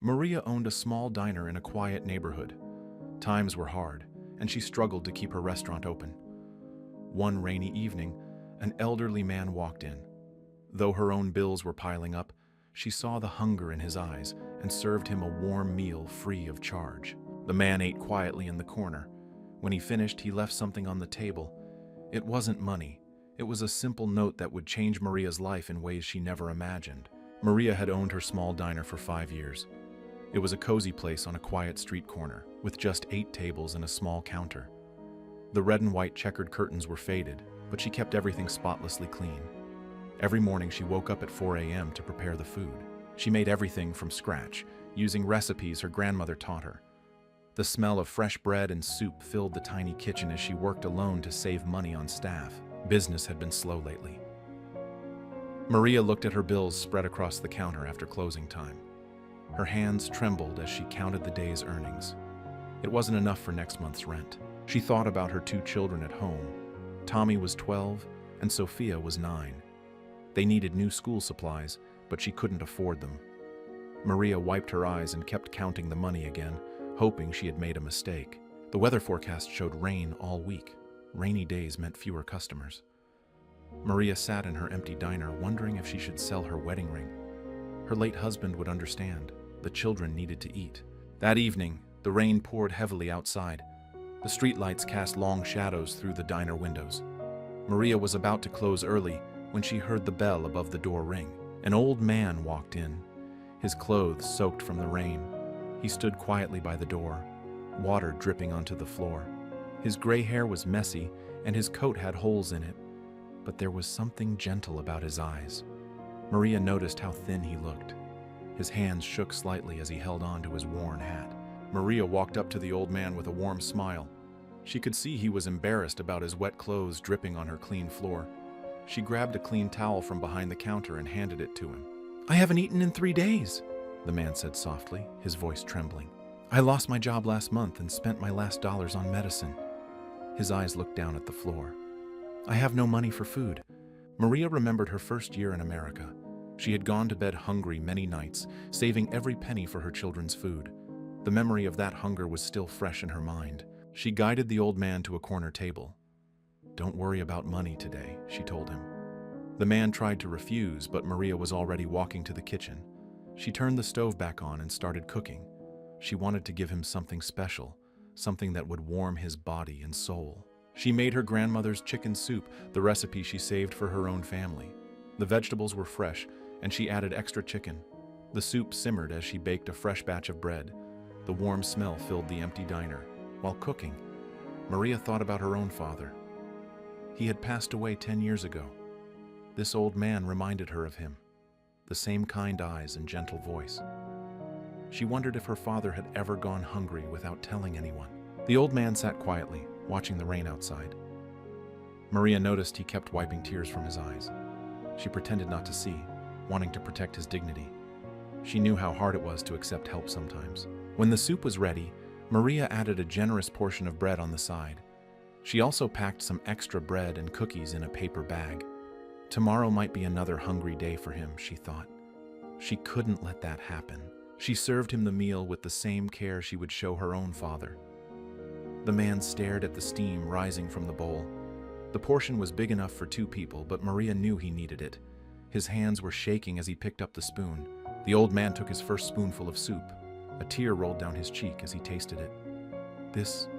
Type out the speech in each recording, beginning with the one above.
Maria owned a small diner in a quiet neighborhood. Times were hard, and she struggled to keep her restaurant open. One rainy evening, an elderly man walked in. Though her own bills were piling up, she saw the hunger in his eyes and served him a warm meal free of charge. The man ate quietly in the corner. When he finished, he left something on the table. It wasn't money. It was a simple note that would change Maria's life in ways she never imagined. Maria had owned her small diner for 5 years. It was a cozy place on a quiet street corner, with just 8 tables and a small counter. The red and white checkered curtains were faded, but she kept everything spotlessly clean. Every morning she woke up at 4 a.m. to prepare the food. She made everything from scratch, using recipes her grandmother taught her. The smell of fresh bread and soup filled the tiny kitchen as she worked alone to save money on staff. Business had been slow lately. Maria looked at her bills spread across the counter after closing time. Her hands trembled as she counted the day's earnings. It wasn't enough for next month's rent. She thought about her 2 children at home. Tommy was 12 and Sophia was 9. They needed new school supplies, but she couldn't afford them. Maria wiped her eyes and kept counting the money again, hoping she had made a mistake. The weather forecast showed rain all week. Rainy days meant fewer customers. Maria sat in her empty diner, wondering if she should sell her wedding ring. Her late husband would understand. The children needed to eat. That evening, the rain poured heavily outside. The streetlights cast long shadows through the diner windows. Maria was about to close early when she heard the bell above the door ring. An old man walked in, his clothes soaked from the rain. He stood quietly by the door, water dripping onto the floor. His gray hair was messy and his coat had holes in it, but there was something gentle about his eyes. Maria noticed how thin he looked. His hands shook slightly as he held on to his worn hat. Maria walked up to the old man with a warm smile. She could see he was embarrassed about his wet clothes dripping on her clean floor. She grabbed a clean towel from behind the counter and handed it to him. "I haven't eaten in 3 days," the man said softly, his voice trembling. "I lost my job last month and spent my last dollars on medicine." His eyes looked down at the floor. "I have no money for food." Maria remembered her first year in America. She had gone to bed hungry many nights, saving every penny for her children's food. The memory of that hunger was still fresh in her mind. She guided the old man to a corner table. "Don't worry about money today," she told him. The man tried to refuse, but Maria was already walking to the kitchen. She turned the stove back on and started cooking. She wanted to give him something special, something that would warm his body and soul. She made her grandmother's chicken soup, the recipe she saved for her own family. The vegetables were fresh, and she added extra chicken. The soup simmered as she baked a fresh batch of bread. The warm smell filled the empty diner. While cooking, Maria thought about her own father. He had passed away 10 years ago. This old man reminded her of him, the same kind eyes and gentle voice. She wondered if her father had ever gone hungry without telling anyone. The old man sat quietly, watching the rain outside. Maria noticed he kept wiping tears from his eyes. She pretended not to see, wanting to protect his dignity. She knew how hard it was to accept help sometimes. When the soup was ready, Maria added a generous portion of bread on the side. She also packed some extra bread and cookies in a paper bag. Tomorrow might be another hungry day for him, she thought. She couldn't let that happen. She served him the meal with the same care she would show her own father. The man stared at the steam rising from the bowl. The portion was big enough for 2 people, but Maria knew he needed it. His hands were shaking as he picked up the spoon. The old man took his first spoonful of soup. A tear rolled down his cheek as he tasted it. This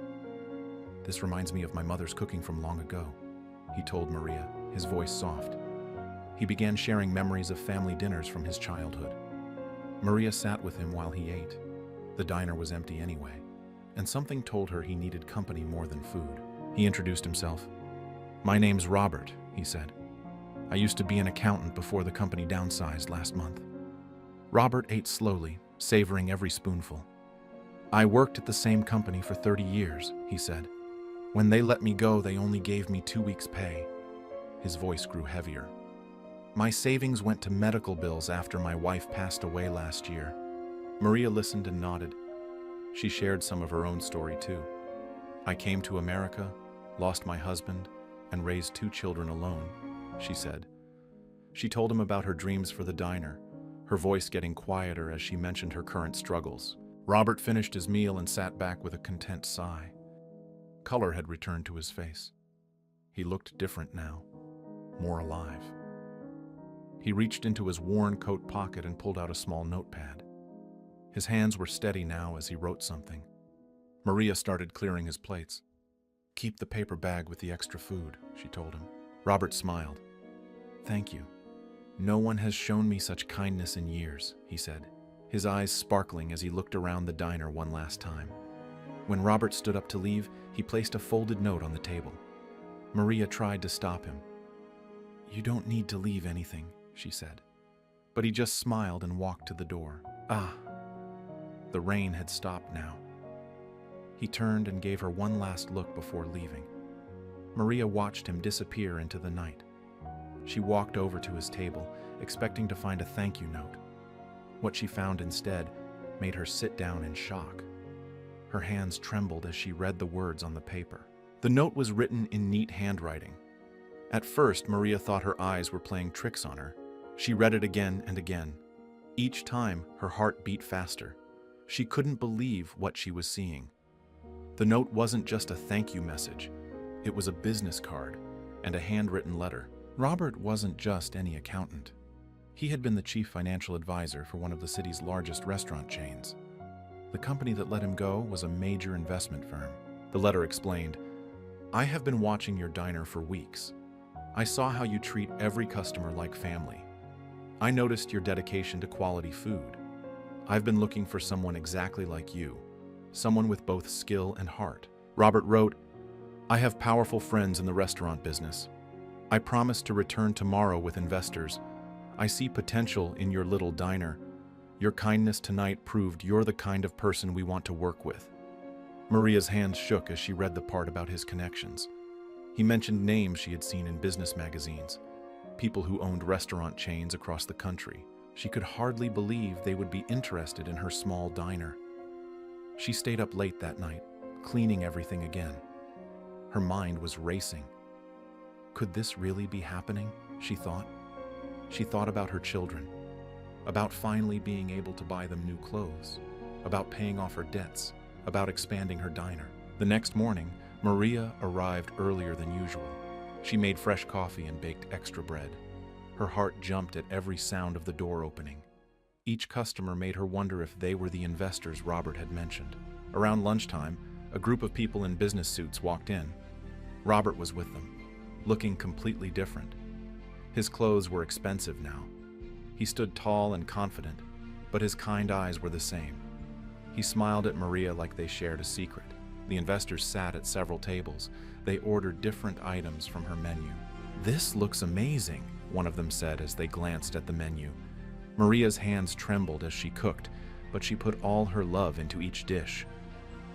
reminds me of my mother's cooking from long ago," he told Maria, his voice soft. He began sharing memories of family dinners from his childhood. Maria sat with him while he ate. The diner was empty anyway, and something told her he needed company more than food. He introduced himself. "My name's Robert," he said. "I used to be an accountant before the company downsized last month." Robert ate slowly, savoring every spoonful. "I worked at the same company for 30 years, he said. "When they let me go, they only gave me 2 weeks' pay." His voice grew heavier. "My savings went to medical bills after my wife passed away last year." Maria listened and nodded. She shared some of her own story too. "I came to America, lost my husband, and raised 2 children alone," she said. She told him about her dreams for the diner, her voice getting quieter as she mentioned her current struggles. Robert finished his meal and sat back with a content sigh. Color had returned to his face. He looked different now, more alive. He reached into his worn coat pocket and pulled out a small notepad. His hands were steady now as he wrote something. Maria started clearing his plates. "Keep the paper bag with the extra food," she told him. Robert smiled. "Thank you. No one has shown me such kindness in years," he said, his eyes sparkling as he looked around the diner one last time. When Robert stood up to leave, he placed a folded note on the table. Maria tried to stop him. "You don't need to leave anything," she said. But he just smiled and walked to the door. The rain had stopped now. He turned and gave her one last look before leaving. Maria watched him disappear into the night. She walked over to his table, expecting to find a thank you note. What she found instead made her sit down in shock. Her hands trembled as she read the words on the paper. The note was written in neat handwriting. At first, Maria thought her eyes were playing tricks on her. She read it again and again. Each time, her heart beat faster. She couldn't believe what she was seeing. The note wasn't just a thank you message. It was a business card and a handwritten letter. Robert wasn't just any accountant. He had been the chief financial advisor for one of the city's largest restaurant chains. The company that let him go was a major investment firm. The letter explained, "I have been watching your diner for weeks. I saw how you treat every customer like family. I noticed your dedication to quality food. I've been looking for someone exactly like you, someone with both skill and heart." Robert wrote, "I have powerful friends in the restaurant business. I promise to return tomorrow with investors. I see potential in your little diner. Your kindness tonight proved you're the kind of person we want to work with." Maria's hands shook as she read the part about his connections. He mentioned names she had seen in business magazines, people who owned restaurant chains across the country. She could hardly believe they would be interested in her small diner. She stayed up late that night, cleaning everything again. Her mind was racing. Could this really be happening? She thought. She thought about her children, about finally being able to buy them new clothes, about paying off her debts, about expanding her diner. The next morning, Maria arrived earlier than usual. She made fresh coffee and baked extra bread. Her heart jumped at every sound of the door opening. Each customer made her wonder if they were the investors Robert had mentioned. Around lunchtime, a group of people in business suits walked in. Robert was with them, looking completely different. His clothes were expensive now. He stood tall and confident, but his kind eyes were the same. He smiled at Maria like they shared a secret. The investors sat at several tables. They ordered different items from her menu. "This looks amazing," one of them said as they glanced at the menu. Maria's hands trembled as she cooked, but she put all her love into each dish.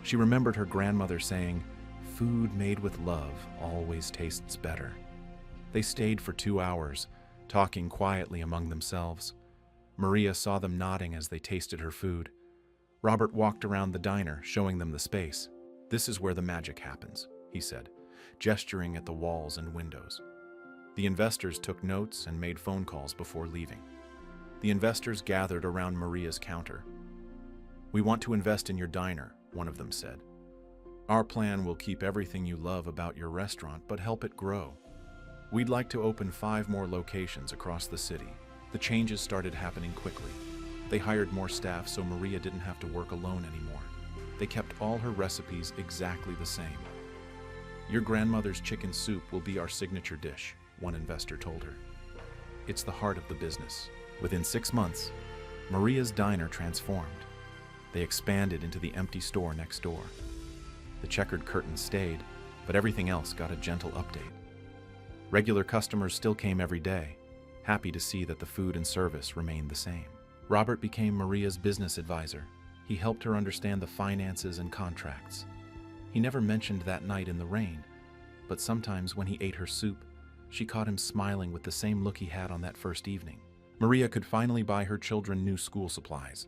She remembered her grandmother saying, "Food made with love always tastes better." They stayed for 2 hours, talking quietly among themselves. Maria saw them nodding as they tasted her food. Robert walked around the diner, showing them the space. "This is where the magic happens," he said, gesturing at the walls and windows. The investors took notes and made phone calls before leaving. The investors gathered around Maria's counter. "We want to invest in your diner," one of them said. "Our plan will keep everything you love about your restaurant, but help it grow. We'd like to open 5 more locations across the city." The changes started happening quickly. They hired more staff so Maria didn't have to work alone anymore. They kept all her recipes exactly the same. "Your grandmother's chicken soup will be our signature dish," one investor told her. "It's the heart of the business." Within 6 months, Maria's diner transformed. They expanded into the empty store next door. The checkered curtains stayed, but everything else got a gentle update. Regular customers still came every day, happy to see that the food and service remained the same. Robert became Maria's business advisor. He helped her understand the finances and contracts. He never mentioned that night in the rain, but sometimes when he ate her soup, she caught him smiling with the same look he had on that first evening. Maria could finally buy her children new school supplies.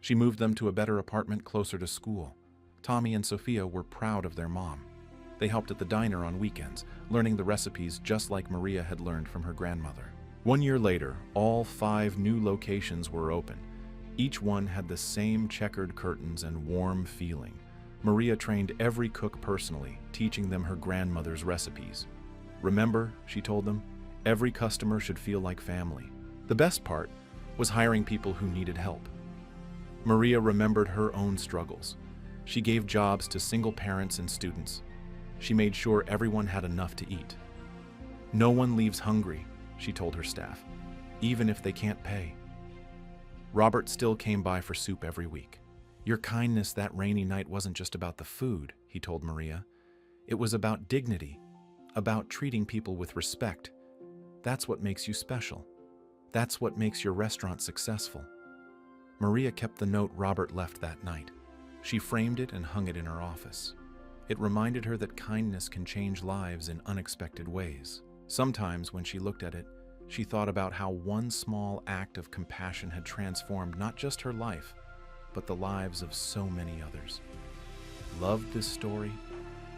She moved them to a better apartment closer to school. Tommy and Sophia were proud of their mom. They helped at the diner on weekends, learning the recipes just like Maria had learned from her grandmother. 1 year later, all 5 new locations were open. Each one had the same checkered curtains and warm feeling. Maria trained every cook personally, teaching them her grandmother's recipes. "Remember," she told them, "every customer should feel like family." The best part was hiring people who needed help. Maria remembered her own struggles. She gave jobs to single parents and students. She made sure everyone had enough to eat. "No one leaves hungry," she told her staff, "even if they can't pay." Robert still came by for soup every week. "Your kindness that rainy night wasn't just about the food," he told Maria. "It was about dignity, about treating people with respect. That's what makes you special. That's what makes your restaurant successful." Maria kept the note Robert left that night. She framed it and hung it in her office. It reminded her that kindness can change lives in unexpected ways. Sometimes, when she looked at it, she thought about how one small act of compassion had transformed not just her life, but the lives of so many others. Loved this story?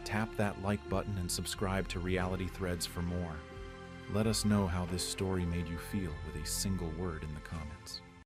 Tap that like button and subscribe to Reality Threads for more. Let us know how this story made you feel with a single word in the comments.